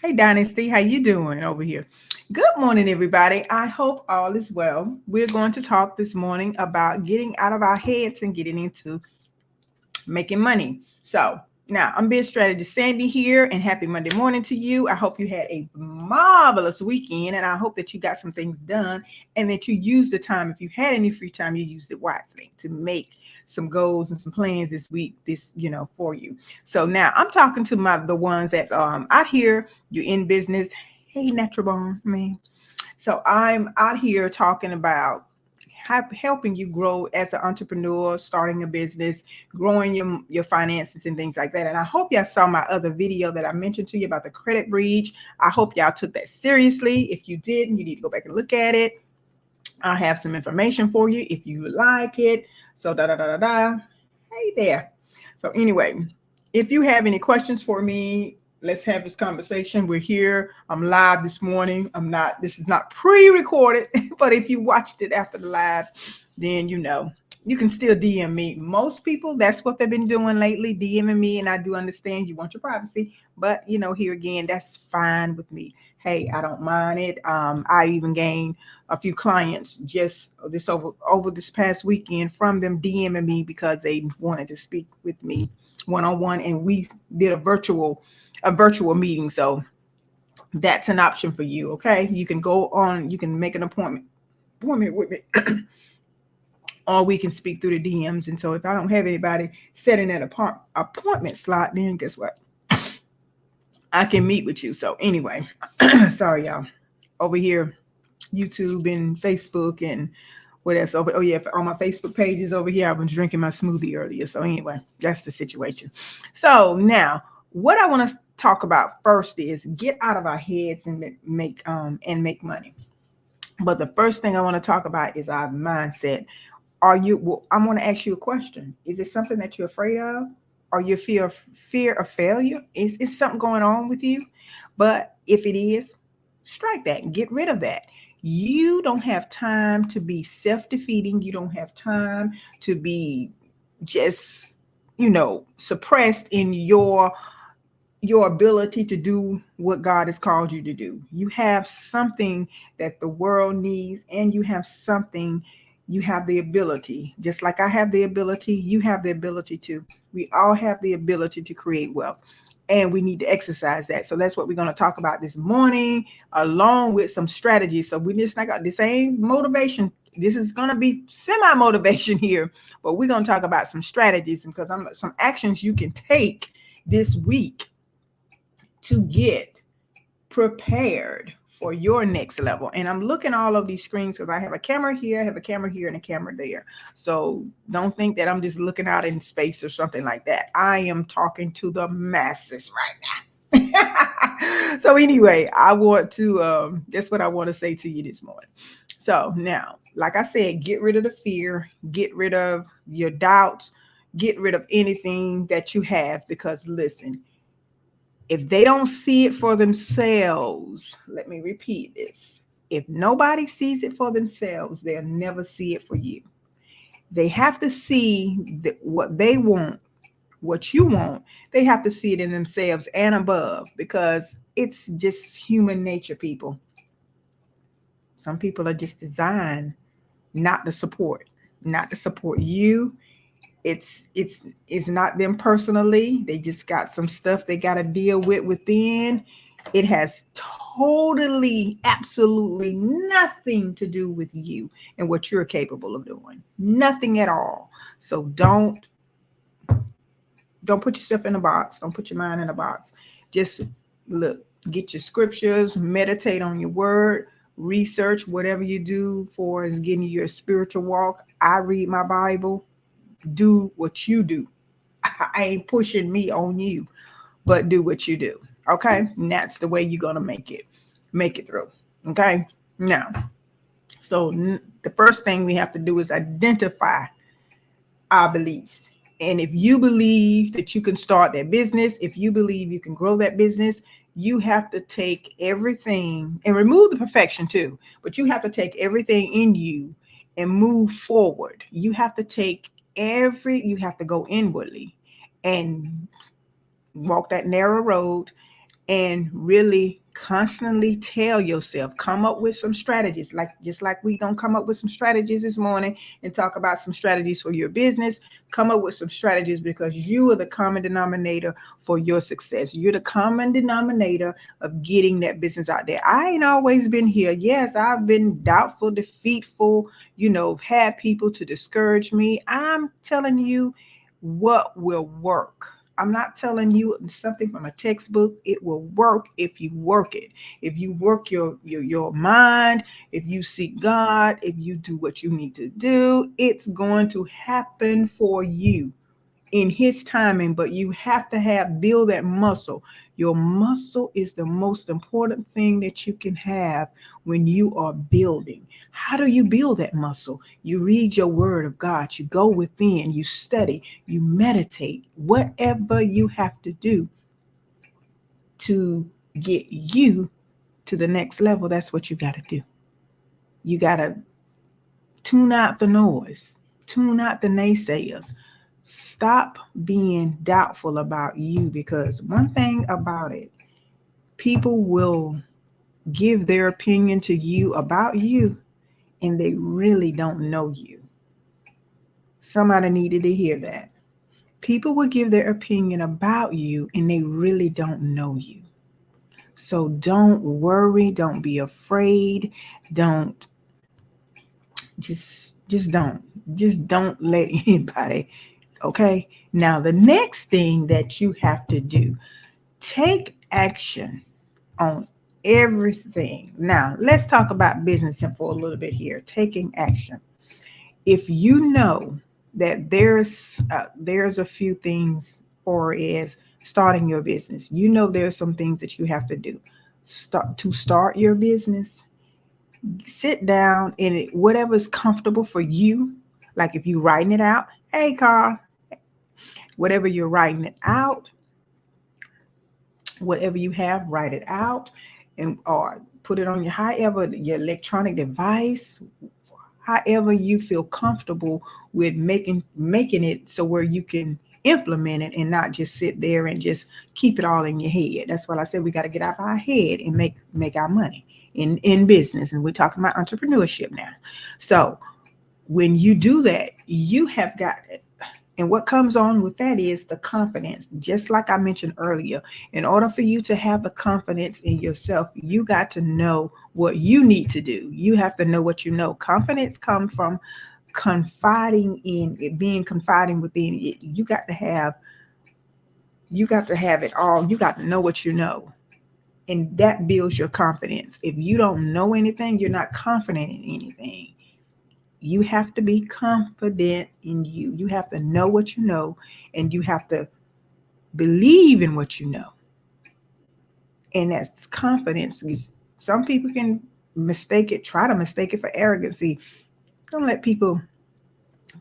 Hey Dynasty, how you doing over here? Good morning, everybody. I hope all is well. We're going to talk this morning about getting out of our heads and getting into making money. So now I'm Biz Strategist Sandy here, and happy Monday morning to you. I hope you had a marvelous weekend, and I hope that you got some things done and that you used the time. If you had any free time, you used it wisely to make some goals and some plans this week, for you. So now I'm talking to the ones that out here, you're in business. Hey, Natural Born, man. So I'm out here talking about helping you grow as an entrepreneur, starting a business, growing your finances and things like that. And I hope y'all saw my other video that I mentioned to you about the credit breach. I hope y'all took that seriously. If you didn't, you need to go back and look at it. I have some information for you if you like it. So da da da da da. Hey there. So anyway, if you have any questions for me, let's have this conversation. We're here. I'm live this morning. This is not pre-recorded, but if you watched it after the live, then you can still DM me. Most people, that's what they've been doing lately, DMing me, and I do understand you want your privacy, but here again, that's fine with me. Hey, I don't mind it. I even gained a few clients just this over this past weekend from them DMing me because they wanted to speak with me one-on-one, and we did a virtual meeting. So that's an option for you. Okay, you can go on, you can make an appointment with me, or we can speak through the DMs. And so if I don't have anybody setting that appointment slot, then guess what, I can meet with you. So anyway, sorry y'all, over here YouTube and Facebook and what else over. Oh yeah, on my Facebook pages over here, I was drinking my smoothie earlier. So anyway, that's the situation. So now, what I want to talk about first is get out of our heads and make money. But the first thing I want to talk about is our mindset. I want to ask you a question. Is it something that you're afraid of? Are you fear of failure? Is something going on with you? But if it is, strike that and get rid of that. You don't have time to be self-defeating. You don't have time to be just, suppressed in your ability to do what God has called you to do. You have something that the world needs, and you have the ability, just like I have the ability, you have the ability to. We all have the ability to create wealth, and we need to exercise that. So that's what we're going to talk about this morning, along with some strategies. So we just not got this ain't motivation. This is going to be semi motivation here, but we're going to talk about some strategies, because I'm some actions you can take this week to get prepared for your next level. And I'm looking all of these screens because I have a camera here, I have a camera here, and a camera there. So don't think that I'm just looking out in space or something like that. I am talking to the masses right now. So anyway, I want to that's what I want to say to you this morning. So now, like I said, get rid of the fear, get rid of your doubts, get rid of anything that you have, because listen, if they don't see it for themselves, let me repeat this. If nobody sees it for themselves, they'll never see it for you. They have to see what they want, what you want. They have to see it in themselves and above, because it's just human nature, people. Some people are just designed not to support, not to support you. It's not them personally. They just got some stuff they got to deal with within. It has totally, absolutely nothing to do with you and what you're capable of doing. Nothing at all. So don't put yourself in a box. Don't put your mind in a box. Just look, get your scriptures, meditate on your word, research whatever you do for is getting your spiritual walk. I read my Bible. Do what you do. I ain't pushing me on you, but do what you do. Okay. And that's the way you're going to make it through. Okay. Now, so the first thing we have to do is identify our beliefs. And if you believe that you can start that business, if you believe you can grow that business, you have to take everything and remove the perfection too, but you have to take everything in you and move forward. You have to go inwardly and walk that narrow road and really constantly tell yourself, come up with some strategies, like just like we gonna come up with some strategies this morning and talk about some strategies for your business. Come up with some strategies, because you are the common denominator for your success. You're the common denominator of getting that business out there. I ain't always been here. Yes, I've been doubtful, defeatful, had people to discourage me. I'm telling you what will work. I'm not telling you something from a textbook. It will work if you work it. If you work your mind, if you seek God, if you do what you need to do, it's going to happen for you in his timing. But you have to build that muscle. Your muscle is the most important thing that you can have when you are building. How do you build that muscle? You read your word of God, you go within, you study, you meditate, whatever you have to do to get you to the next level. That's what you got to do. You got to tune out the noise, tune out the naysayers. Stop being doubtful about you, because one thing about it, people will give their opinion to you about you, and they really don't know you. Somebody needed to hear that. People will give their opinion about you, and they really don't know you. So don't worry, don't be afraid, don't just don't let anybody. Okay? Now the next thing that you have to do, take action on everything. Now, let's talk about business for a little bit here. Taking action. If you know that there's a few things, or is starting your business, there's some things that you have to do. Start your business. Sit down and whatever's comfortable for you. Like if you're writing it out, hey Carl, whatever you're writing it out, whatever you have, write it out, and or put it on your electronic device, however you feel comfortable with making it so where you can implement it and not just sit there and just keep it all in your head. That's why I said we got to get out of our head and make our money in business. And we're talking about entrepreneurship now. So when you do that, you have got it. And what comes on with that is the confidence. Just like I mentioned earlier, in order for you to have the confidence in yourself, you got to know what you need to do. You have to know what you know. Confidence comes from confiding in it, being confiding within it. You got to have it all. You got to know what you know. And that builds your confidence. If you don't know anything, you're not confident in anything. You have to be confident in you. You have to know what you know, and you have to believe in what you know. And that's confidence. Some people can try to mistake it for arrogancy. Don't let people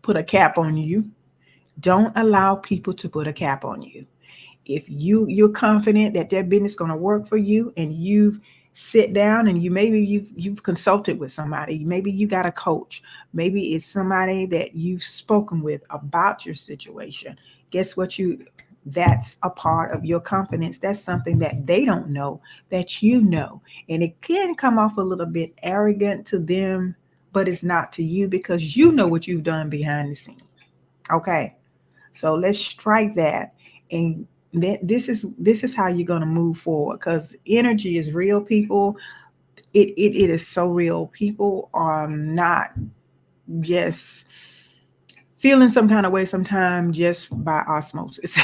put a cap on you. Don't allow people to put a cap on you. If you're confident that business is going to work for you, and you've sit down and you've consulted with somebody, maybe you got a coach, maybe it's somebody that you've spoken with about your situation, guess what, that's a part of your confidence. That's something that they don't know that you know. And it can come off a little bit arrogant to them, but it's not to you, because you know what you've done behind the scenes. Okay, so let's strike that. And this is how you're going to move forward, because energy is real, people. It is so real. People are not just feeling some kind of way sometimes just by osmosis.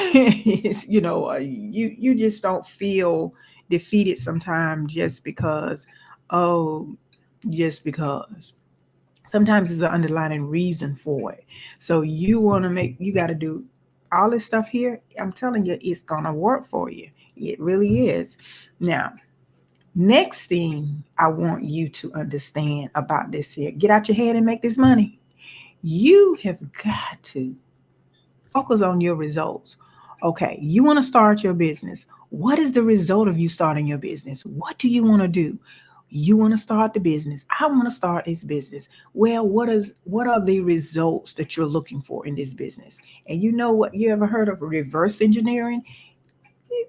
You just don't feel defeated sometimes oh just because sometimes there's an underlying reason for it. So you got to do all this stuff here. I'm telling you, it's going to work for you. It really is. Now, next thing I want you to understand about this here, get out your head and make this money. You have got to focus on your results. Okay, you want to start your business. What is the result of you starting your business? What do you want to do? You want to start the business. I want to start this business. Well, what are the results that you're looking for in this business? And you know what? You ever heard of reverse engineering?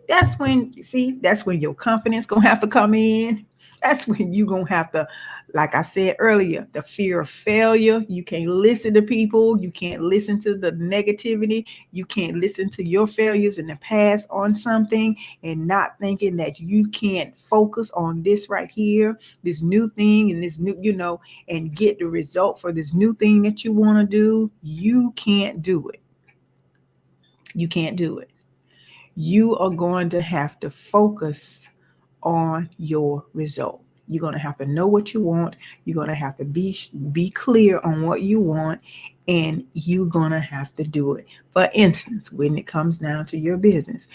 That's when your confidence gonna have to come in. That's when you gonna have to, like I said earlier, the fear of failure. You can't listen to people. You can't listen to the negativity. You can't listen to your failures in the past on something and not thinking that you can't focus on this right here, this new thing and this new, and get the result for this new thing that you want to do. You can't do it. You can't do it. You are going to have to focus on your result. You're going to have to know what you want. You're going to have to be clear on what you want, and you're going to have to do it. For instance, when it comes down to your business,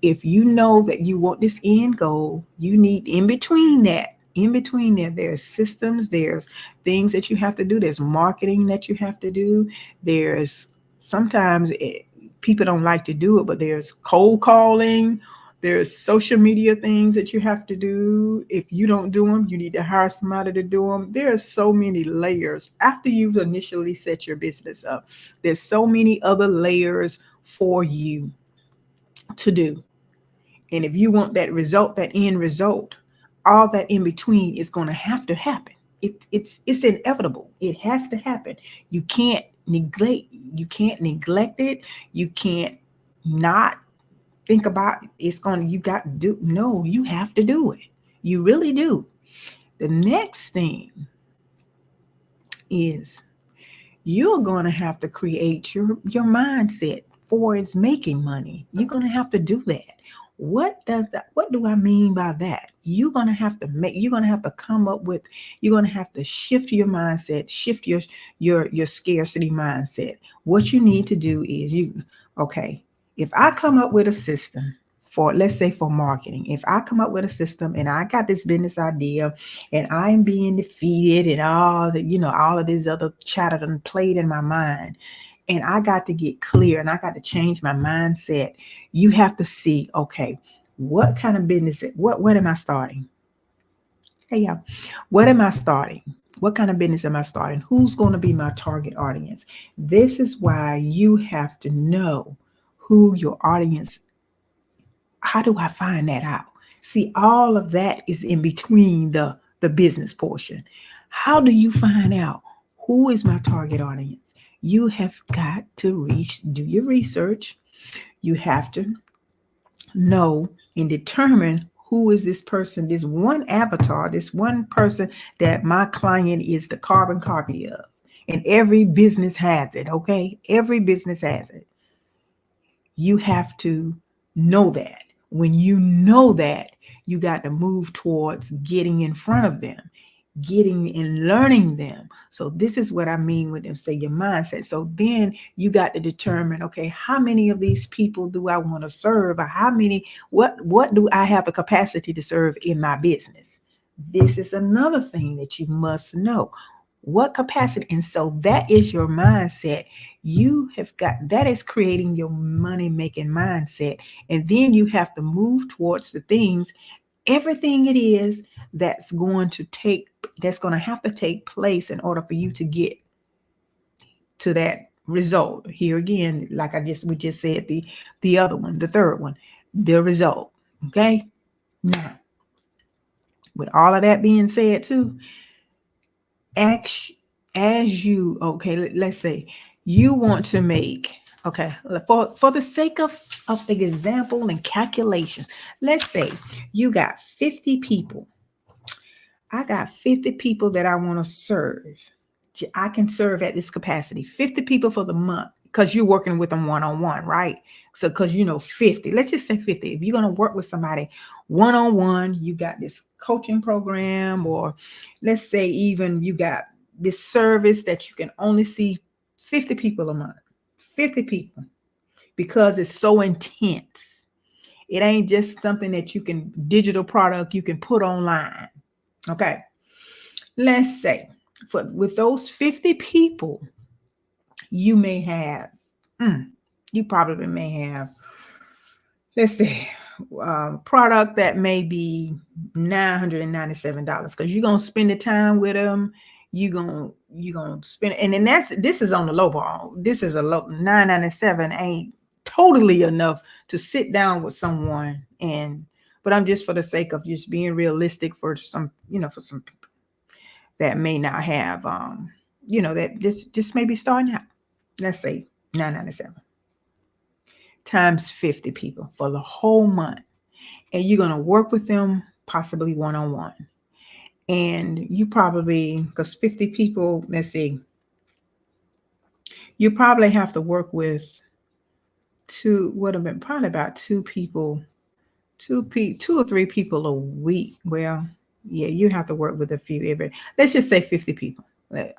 if you know that you want this end goal, you need in between there, there's systems, there's things that you have to do, there's marketing that you have to do, there's sometimes people don't like to do it, but there's cold calling, there's social media things that you have to do. If you don't do them, you need to hire somebody to do them. There are so many layers after you've initially set your business up. There's so many other layers for you to do. And if you want that result, that end result, all that in between is going to have to happen. It's inevitable. It has to happen. You can't neglect. You can't neglect it. You can't not think about it's going to. You got to do. No, you have to do it. You really do. The next thing is you're going to have to create your mindset for is making money. You're going to have to do that. What do I mean by that? You're going to have to come up with, you're going to have to shift your mindset, shift your scarcity mindset. What you need to do is okay, if I come up with a system for, let's say, for marketing, if I come up with a system and I got this business idea and I'm being defeated and all of this other chatter done played in my mind, and I got to get clear and I got to change my mindset. You have to see, okay, what kind of business, what am I starting? Hey, y'all, what am I starting? What kind of business am I starting? Who's going to be my target audience? This is why you have to know who your audience. How do I find that out? See, all of that is in between the business portion. How do you find out who is my target audience? You have got to do your research. You have to know and determine who is this person, this one avatar, this one person that my client is the carbon copy of. And every business has it, okay? Every business has it. You have to know that. When you know that, you got to move towards getting in front of them, getting and learning them. So this is what I mean with them, say your mindset. So then you got to determine, okay, how many of these people do I want to serve? Or what do I have the capacity to serve in my business? This is another thing that you must know. What capacity? And so that is your mindset. You have got, that is creating your money making mindset. And then you have to move towards the things, everything it is that's going to have to take place in order for you to get to that result. Here again, like we just said, the other one, the third one, the result. Okay. Now, with all of that being said too, let's say you want to make, okay, for the sake of the example and calculations, let's say you got 50 people. I got 50 people that I want to serve. I can serve at this capacity, 50 people for the month, because you're working with them one-on-one, right? So because 50, let's just say 50. If you're going to work with somebody one-on-one, you got this coaching program, or let's say even you got this service that you can only see 50 people a month, 50 people, because it's so intense. It ain't just something that you can, digital product you can put online. Okay. Let's say with those 50 people, you may have, you probably may have, let's say, product that may be $997 because you're gonna spend the time with them. You're gonna spend, and then this is on the low ball. This is a low $997 ain't totally enough to sit down with someone, and but I'm just for the sake of just being realistic for some, for some people that may not have that just maybe starting out. Let's say 997 times 50 people for the whole month. And you're going to work with them possibly one-on-one. And you probably, because 50 people, let's see, you probably have to work with would have been probably about two people, two or three people a week. Well, yeah, you have to work with a few every, let's just say 50 people.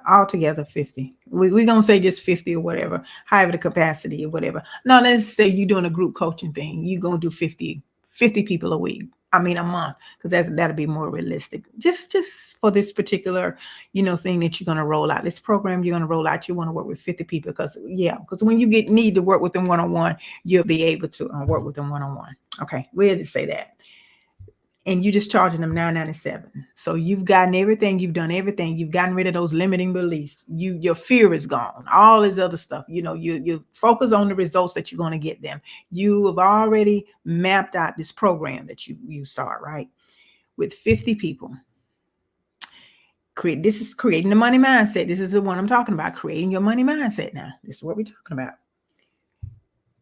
Altogether 50. We're going to say just 50 or whatever, however the capacity or whatever. No, let's say you're doing a group coaching thing. You're going to do 50 people a week. I mean, a month, because that'll be more realistic. Just for this particular, thing that you're going to roll out. This program you're going to roll out, you want to work with 50 people because when you need to work with them one-on-one, you'll be able to work with them one-on-one. Okay, we'll just say that. And you're just charging them $9.97. So you've gotten everything, you've done everything, you've gotten rid of those limiting beliefs. Your fear is gone, all this other stuff. You focus on the results that you're going to get them. You have already mapped out this program that you start, right? With 50 people. This is creating the money mindset. This is the one I'm talking about, creating your money mindset now. This is what we're talking about.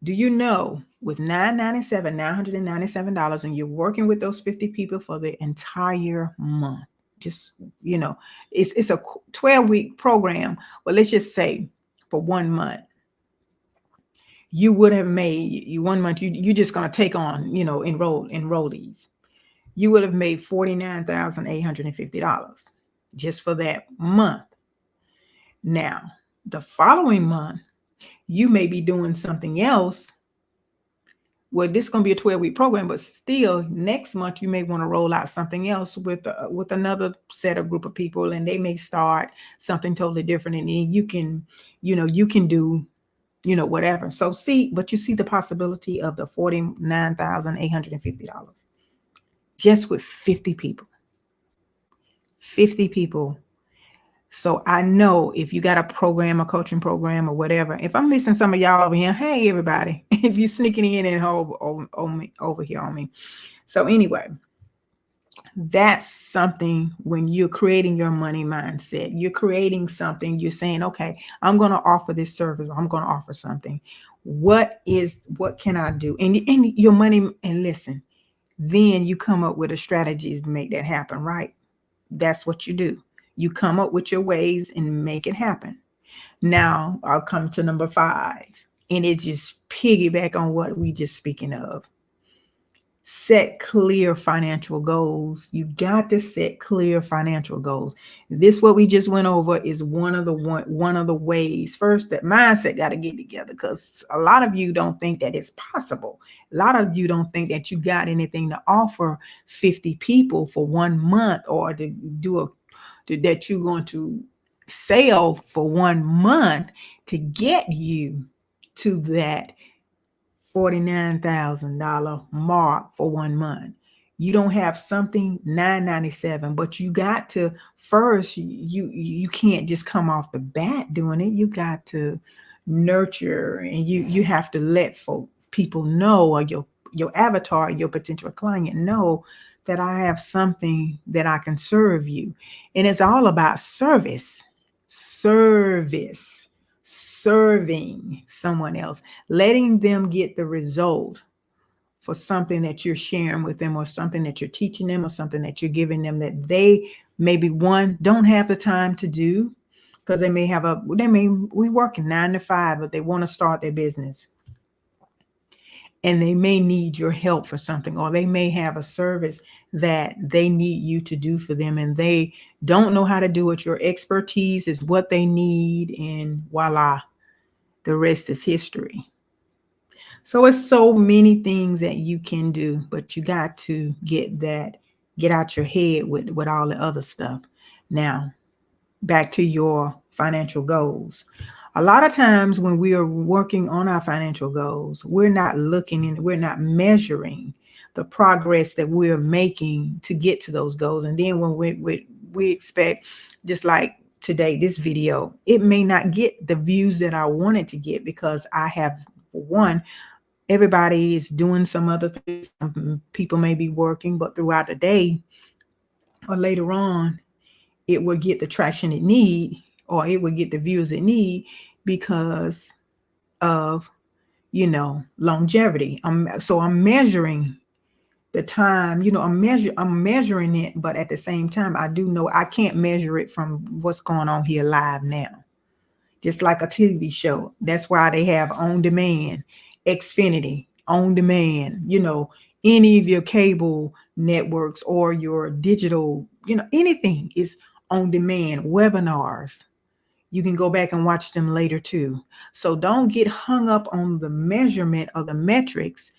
Do you know with $997, and you're working with those 50 people for the entire month? Just, it's a 12-week program. Well, let's just say for 1 month, you would have made 1 month, you're just going to take on, enrollees. You would have made $49,850 just for that month. Now, the following month, you may be doing something else. Well, this is going to be a 12-week program, but still next month you may want to roll out something else with another set of group of people, and they may start something totally different, and then you can do, whatever. So but you see the possibility of the $49,850 just with 50 people. 50 people. So I know if you got a program, a coaching program or whatever, if I'm missing some of y'all over here, hey, everybody, if you're sneaking in and over here on me. So anyway, that's something when you're creating your money mindset, you're creating something, you're saying, okay, I'm going to offer this service. I'm going to offer something. What can I do? And your money, and listen, then you come up with a strategies to make that happen, right? That's what you do. You come up with your ways and make it happen. Now I'll come to number 5, and it's just piggyback on what we just speaking of. Set clear financial goals. You got to set clear financial goals. This, what we just went over, is one of the ways. First, that mindset got to get together, because a lot of you don't think that it's possible. A lot of you don't think that you got anything to offer 50 people for 1 month, or to do that you're going to sell for 1 month to get you to that $49,000 mark for 1 month. You don't have something $997, but you got to first, you can't just come off the bat doing it. You got to nurture, and you have to let people know, or your avatar, your potential client know that I have something that I can serve you. And it's all about serving someone else, letting them get the result for something that you're sharing with them, or something that you're teaching them, or something that you're giving them that they maybe don't have the time to do, because they may be working 9 to 5, but they want to start their business, and they may need your help for something, or they may have a service that they need you to do for them, and they don't know how to do it. Your expertise is what they need, and voila, the rest is history. So it's so many things that you can do, but you got to get out your head with all the other stuff. Now, back to your financial goals. A lot of times when we are working on our financial goals, we're not measuring the progress that we're making to get to those goals. And then when we expect, just like today, this video, it may not get the views that I wanted to get, because I have, one, Everybody is doing some other things. Some people may be working, but throughout the day or later on, it will get the traction it need, or it will get the views it need because of, longevity. I'm measuring the time, I'm measuring it, but at the same time, I do know I can't measure it from what's going on here live now. Just like a TV show. That's why they have on demand, Xfinity, on demand, any of your cable networks or your digital, anything is on demand, webinars. You can go back and watch them later too. So don't get hung up on the measurement of the metrics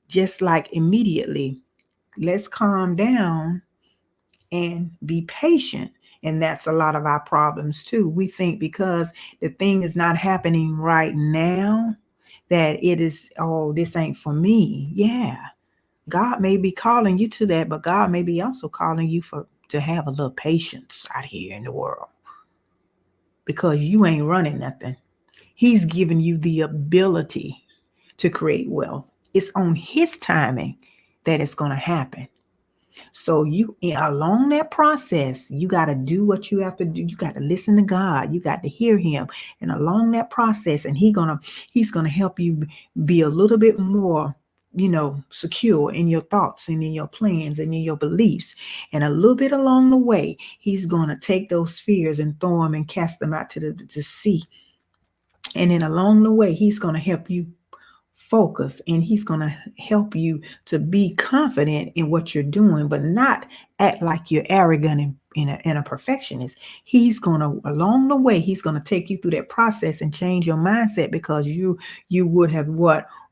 just like immediately. Let's calm down and be patient. And that's a lot of our problems too. We think because the thing is not happening right now, that it is, oh, this ain't for me. Yeah. God may be calling you to that, but God may be also calling you to have a little patience out here in the world, because you ain't running nothing. He's given you the ability to create wealth. It's on his timing that it's going to happen. So along that process, you got to do what you have to do. You got to listen to God. You got to hear him. And along that process, and he's going to help you be a little bit more, secure in your thoughts and in your plans and in your beliefs. And a little bit along the way, he's going to take those fears and throw them and cast them out to the sea. And then along the way, he's going to help you focus, and he's going to help you to be confident in what you're doing, but not act like you're arrogant and a perfectionist. He's going to, along the way, he's going to take you through that process and change your mindset, because you would have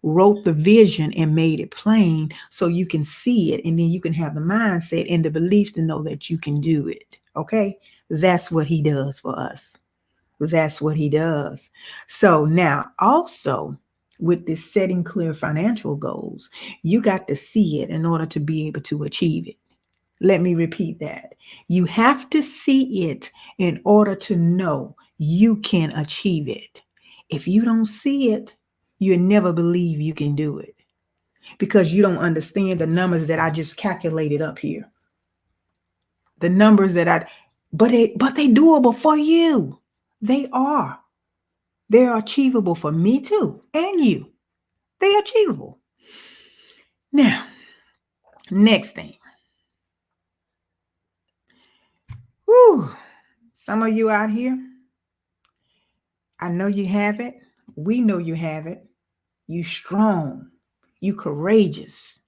wrote the vision and made it plain so you can see it, and then you can have the mindset and the belief to know that you can do it. Okay? That's what he does for us. That's what he does. So now also, with this setting clear financial goals, you got to see it in order to be able to achieve it. Let me repeat that. You have to see it in order to know you can achieve it. If you don't see it, you'll never believe you can do it, because you don't understand the numbers that I just calculated up here. The numbers but they doable for you. They are. They're achievable for me too, and you. They're achievable. Now, next thing. Whew, some of you out here, I know you have it. We know you have it. You strong. You courageous.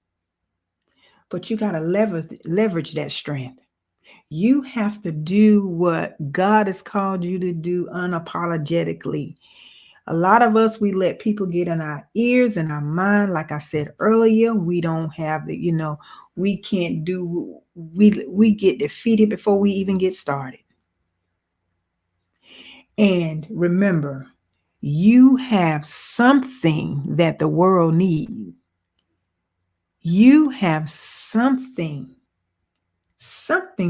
But you got to leverage that strength. You have to do what God has called you to do unapologetically. A lot of us, we let people get in our ears and our mind. Like I said earlier, we don't have we can't do, we get defeated before we even get started. And remember, you have something that the world needs. You have something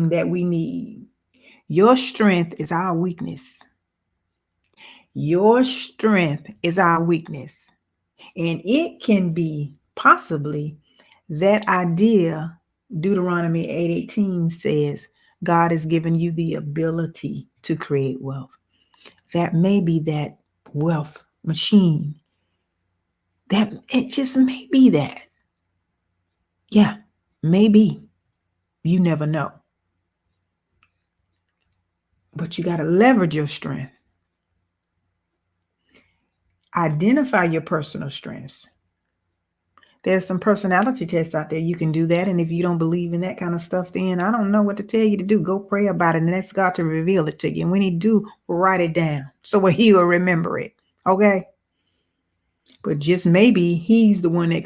that we need. Your strength is our weakness. Your strength is our weakness. And it can be possibly that idea. Deuteronomy 8:18 says, God has given you the ability to create wealth. That may be that wealth machine. That it just may be that. Yeah, maybe. You never know. But you got to leverage your strength. Identify your personal strengths. There's some personality tests out there. You can do that. And if you don't believe in that kind of stuff, then I don't know what to tell you to do. Go pray about it and ask God to reveal it to you. And when he do, write it down so he will remember it. Okay? But just maybe he's the one that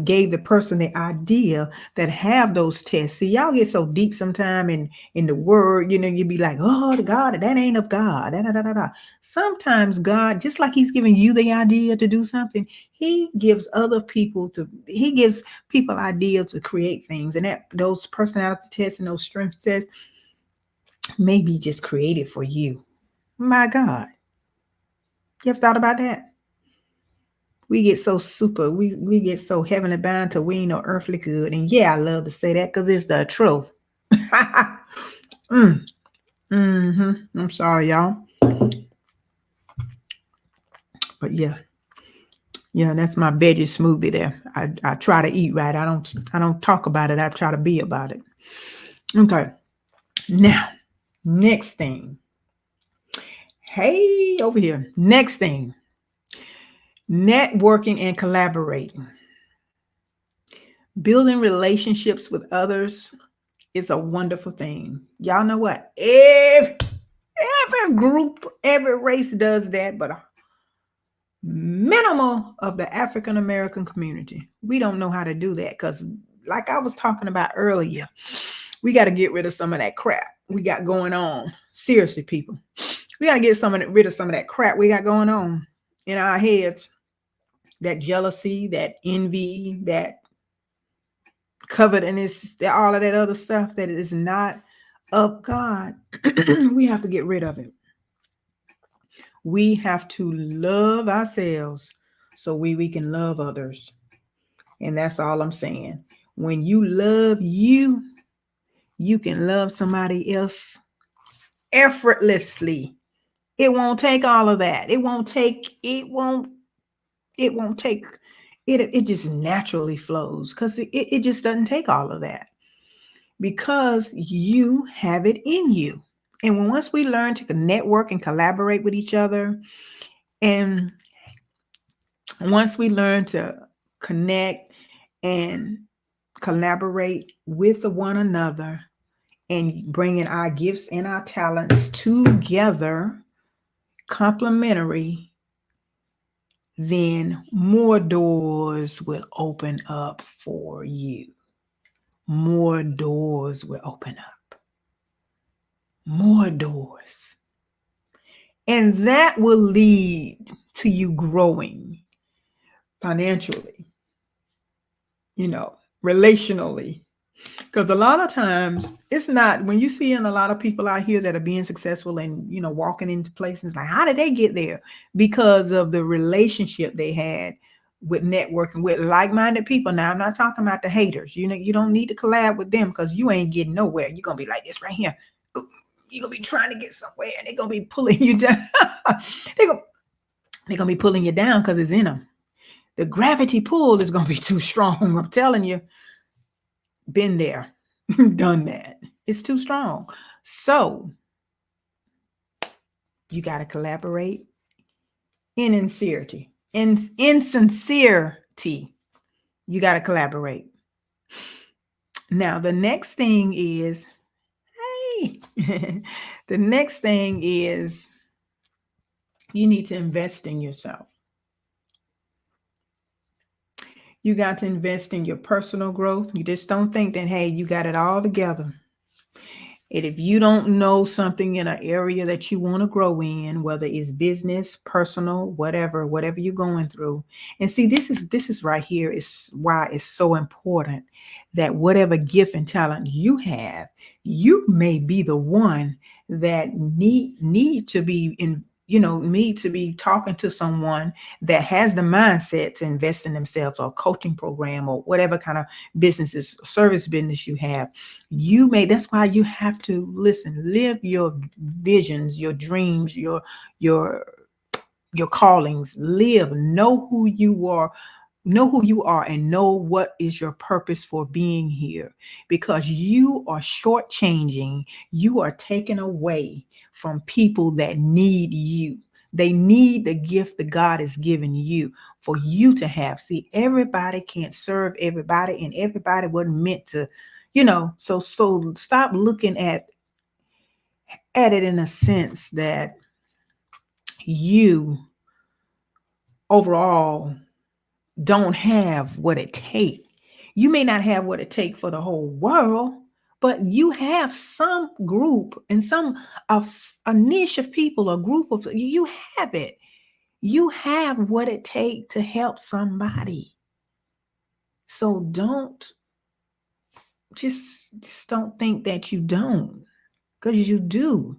gave the person the idea that have those tests. See, y'all get so deep sometime in the word, you'd be like, oh, God, that ain't of God. Da, da, da, da, da. Sometimes God, just like he's giving you the idea to do something, he gives people ideas to create things. And those personality tests and those strength tests may be just created for you. My God. You ever thought about that? We get so super, we get so heavenly bound till we ain't no earthly good. And yeah, I love to say that because it's the truth. mm, I'm sorry, y'all. But yeah, that's my veggie smoothie there. I try to eat right. I don't talk about it. I try to be about it. Okay. Now, next thing. Hey, over here. Next thing. Networking and collaborating. Building relationships with others is a wonderful thing. Y'all know what? Every group, every race does that, but a minimal of the African American community. We don't know how to do that because, like I was talking about earlier, we got to get rid of some of that crap we got going on. Seriously, people, we got to get rid of some of that crap we got going on in our heads. That jealousy, that envy, that covetousness, all of that other stuff that is not of God. We have to get rid of it. We have to love ourselves so we can love others. And that's all I'm saying. When you love you, you can love somebody else effortlessly. It won't take all of that. It won't take it just naturally flows because it just doesn't take all of that because you have it in you. And once we learn to network and collaborate with each other, and once we learn to connect and collaborate with one another and bringing our gifts and our talents together, complementary, then more doors will open up for you. More doors will open up. More doors. And that will lead to you growing financially, relationally. Because a lot of times it's not when you see in a lot of people out here that are being successful and walking into places like how did they get there? Because of the relationship they had with networking with like-minded people. Now I'm not talking about the haters. You don't need to collab with them because you ain't getting nowhere. You're gonna be like this right here. You're gonna be trying to get somewhere and they're gonna be pulling you down. they're, gonna, they're gonna be pulling you down because it's in them. The gravity pull is gonna be too strong. I'm telling you. Been there, done that. It's too strong. So you got to collaborate in sincerity. In sincerity, you got to collaborate. Now, the next thing is, hey, the next thing is you need to invest in yourself. You got to invest in your personal growth. You just don't think that, hey, you got it all together. And if you don't know something in an area that you want to grow in, whether it's business, personal, whatever you're going through. And see, this is right here is why it's so important that whatever gift and talent you have, you may be the one that need to be need to be talking to someone that has the mindset to invest in themselves, or a coaching program, or whatever kind of service business you have. That's why you have to live your visions, your dreams, your callings. Know who you are. Know who you are and know what is your purpose for being here, because you are shortchanging, you are taking away from people that need you. They need the gift that God has given you for you to have. See, everybody can't serve everybody, and everybody wasn't meant to, so stop looking at it in a sense that you overall don't have what it takes. You may not have what it takes for the whole world, but you have some group and a niche of people, a group of you have it. You have what it takes to help somebody. So don't just don't think that you don't, because you do.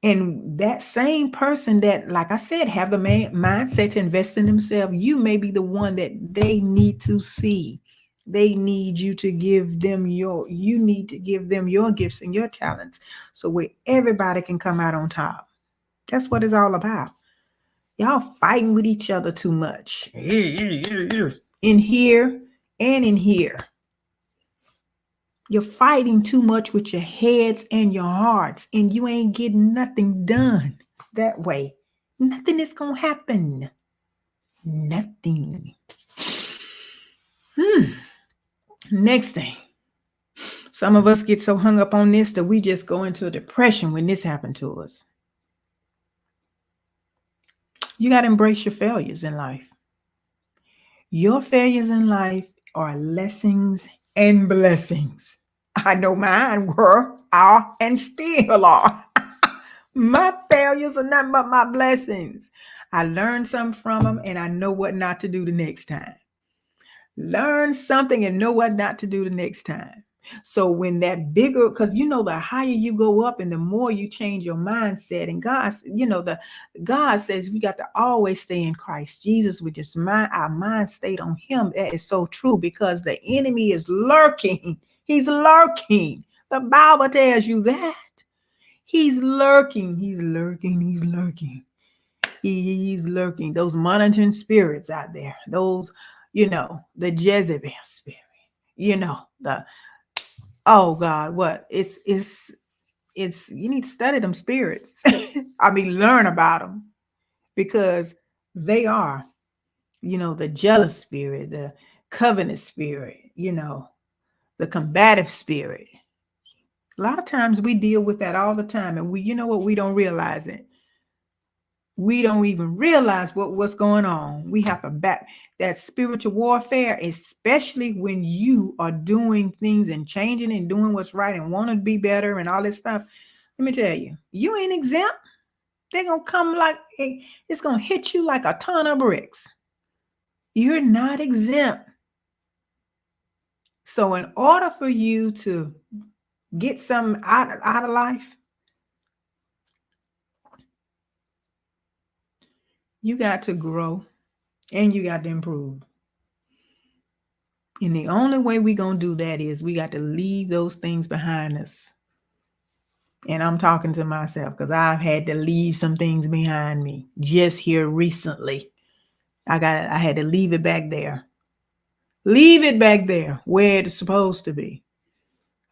And that same person that, like I said, have the mindset to invest in themselves, you may be the one that they need to see. They need you to give them you need to give them your gifts and your talents so where everybody can come out on top. That's what it's all about. Y'all fighting with each other too much. In here and in here. You're fighting too much with your heads and your hearts, and you ain't getting nothing done that way. Nothing is going to happen. Nothing. Next thing. Some of us get so hung up on this that we just go into a depression when this happened to us. You got to embrace your failures in life. Your failures in life are lessons and blessings. I know mine were, are, and still are. My failures are nothing but my blessings. I learned something from them and I know what not to do the next time. Learn something and know what not to do the next time. So when that bigger, because the higher you go up and the more you change your mindset, and God says we got to always stay in Christ Jesus with our mind stayed on him. That is so true because the enemy is lurking. He's lurking. The Bible tells you that. He's lurking. He's lurking. He's lurking. He's lurking. Those monitoring spirits out there. Those, the Jezebel spirit. The oh God, what? It's you need to study them spirits. I mean, learn about them because they are, the jealous spirit, the covenant spirit, the combative spirit. A lot of times we deal with that all the time, and we don't realize it. We don't even realize what's going on. We have to back that spiritual warfare, especially when you are doing things and changing and doing what's right and want to be better and all this stuff. Let me tell you, you ain't exempt. They're going to come it's going to hit you like a ton of bricks. You're not exempt. So in order for you to get something out of life, you got to grow and you got to improve. And the only way we're going to do that is we got to leave those things behind us. And I'm talking to myself because I've had to leave some things behind me just here recently. I had to leave it back there. Leave it back there where it's supposed to be.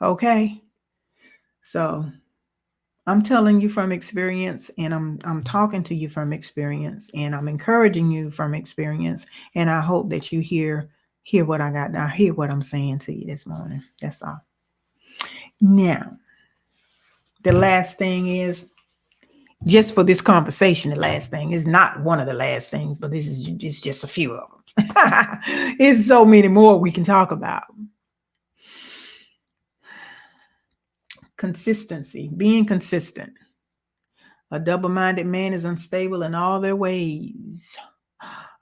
Okay? So I'm telling you from experience, and I'm talking to you from experience, and I'm encouraging you from experience, and I hope that you hear what I got. I hear what I'm saying to you this morning. That's all. Now, the last thing is, just for this conversation, the last thing is not one of the last things, but this is just a few of them. It's so many more we can talk about. Consistency, being consistent. A double-minded man is unstable in all their ways.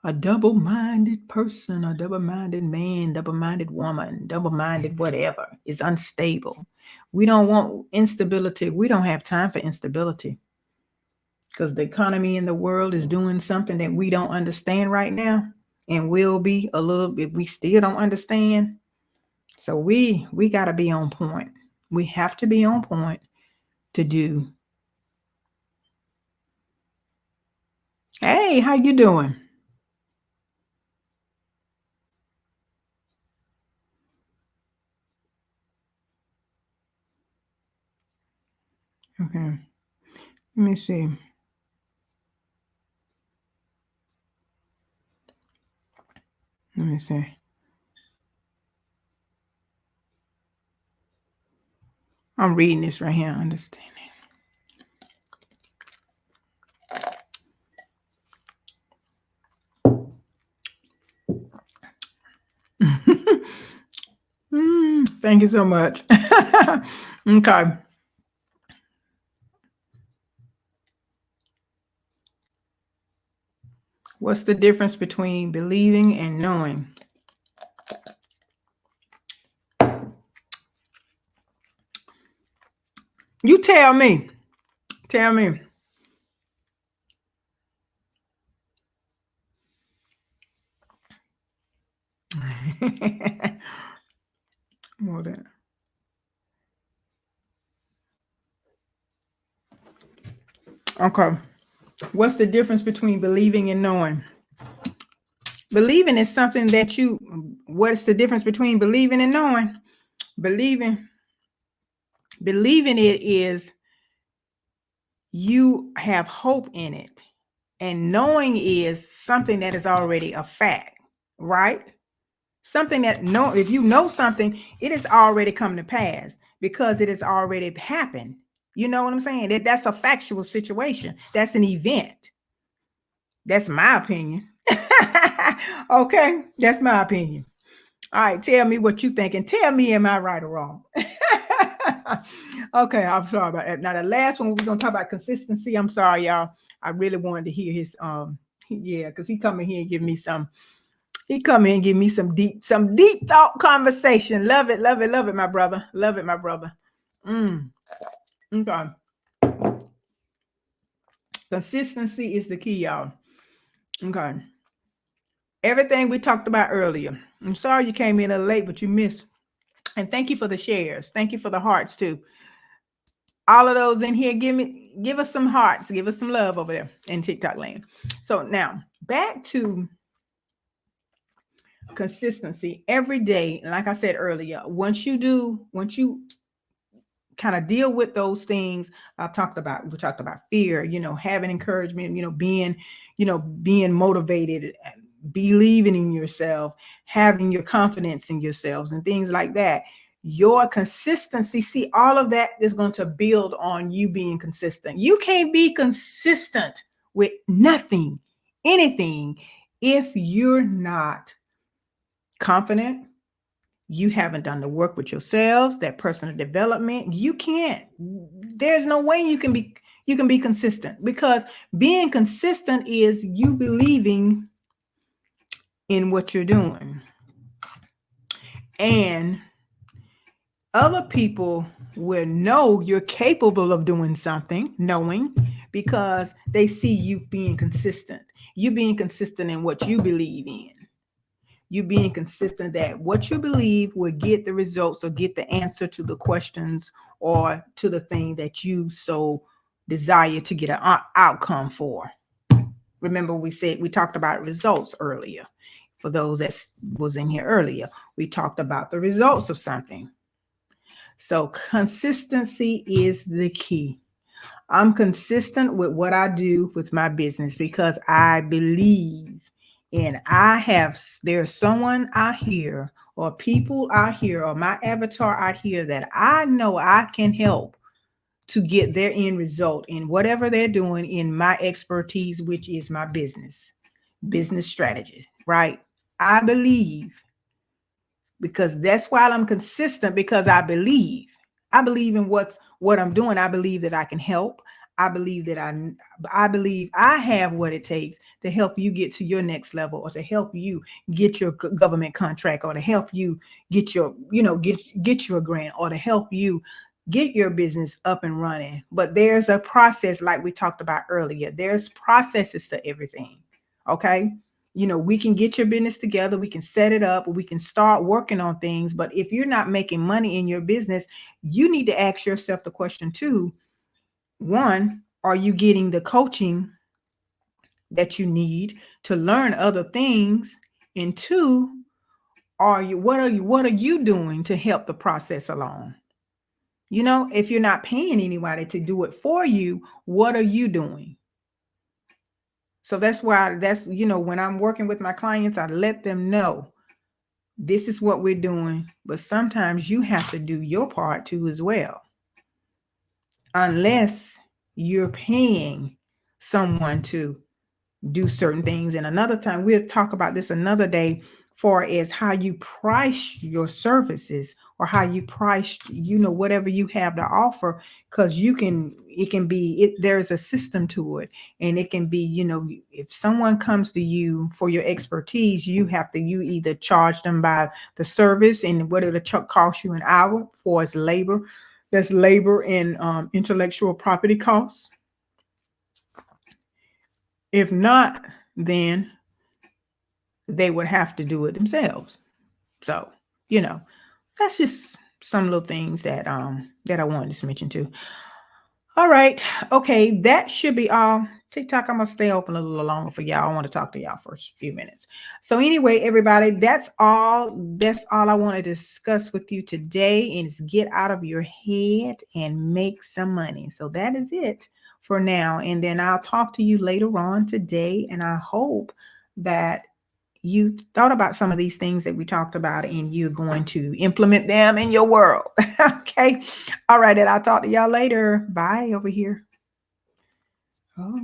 A double-minded person, a double-minded man, double-minded woman, double-minded whatever is unstable. We don't want instability. We don't have time for instability because the economy in the world is doing something that we don't understand right now and will be a little bit. We still don't understand. So we got to be on point. We have to be on point to do. Hey, how you doing? Okay. Let me see. Let me see. I'm reading this right here. Understanding. Thank you so much. Okay. What's the difference between believing and knowing? You tell me. Tell me. Okay. What's the difference between believing and knowing? Believing is something that you, what's the difference between believing and knowing? Believing, believing it is you have hope in it. And knowing is something that is already a fact, right? Something that no, if you know something, it has already come to pass because it has already happened. You know what I'm saying? That's a factual situation. That's an event. That's my opinion. Okay, that's my opinion. All right, tell me what you think and tell me, am I right or wrong? Okay, I'm sorry about that. Now the last one we're gonna talk about consistency. I'm sorry, y'all. I really wanted to hear his yeah, because he come in here and give me some. He come in and give me some deep thought conversation. Love it, love it, love it, my brother. Love it, my brother. Mm. Okay. Consistency is the key, y'all. Okay. Everything we talked about earlier. I'm sorry you came in a little late, but you missed. And thank you for the shares. Thank you for the hearts too. All of those in here, give us some hearts, give us some love over there in TikTok land. So now back to consistency every day. Like I said earlier, once you kind of deal with those things we talked about fear, having encouragement, being motivated, believing in yourself, having your confidence in yourselves and things like that. Your consistency, see, all of that is going to build on you being consistent. You can't be consistent with nothing, anything, if you're not confident, you haven't done the work with yourselves, that personal development. You can't. There's no way you can be consistent, because being consistent is you believing in what you're doing. And other people will know you're capable of doing something, knowing, because they see you being consistent. You being consistent in what you believe in. You being consistent that what you believe will get the results or get the answer to the questions or to the thing that you so desire to get an outcome for. Remember, we talked about results earlier. For those that was in here earlier, we talked about the results of something. So consistency is the key. I'm consistent with what I do with my business because I believe, and there's someone out here or people out here or my avatar out here that I know I can help to get their end result in whatever they're doing in my expertise, which is my business strategy, right? I believe, because that's why I'm consistent, because I believe in what I'm doing. I believe that I can help. I believe that I believe I have what it takes to help you get to your next level, or to help you get your government contract, or to help you get your, get your grant, or to help you get your business up and running. But there's a process, like we talked about earlier. There's processes to everything. Okay. We can get your business together, we can set it up, we can start working on things. But if you're not making money in your business, you need to ask yourself the question too. One, are you getting the coaching that you need to learn other things? And two, what are you doing to help the process along? If you're not paying anybody to do it for you, what are you doing? So when I'm working with my clients, I let them know this is what we're doing, but sometimes you have to do your part too as well. Unless you're paying someone to do certain things. And another time, we'll talk about this another day, for as how you price your services, or how you price, whatever you have to offer, because there's a system to it. And it can be, if someone comes to you for your expertise, you either charge them by the service and what it'll cost you an hour for its labor. That's labor and intellectual property costs. If not, then they would have to do it themselves. So, that's just some little things that I wanted to mention too. All right. Okay. That should be all. TikTok, I'm going to stay open a little longer for y'all. I want to talk to y'all for a few minutes. So, anyway, everybody, that's all. That's all I want to discuss with you today is get out of your head and make some money. So, that is it for now. And then I'll talk to you later on today. And I hope that you thought about some of these things that we talked about and you're going to implement them in your world. Okay. All right. And I'll talk to y'all later. Bye over here. Oh.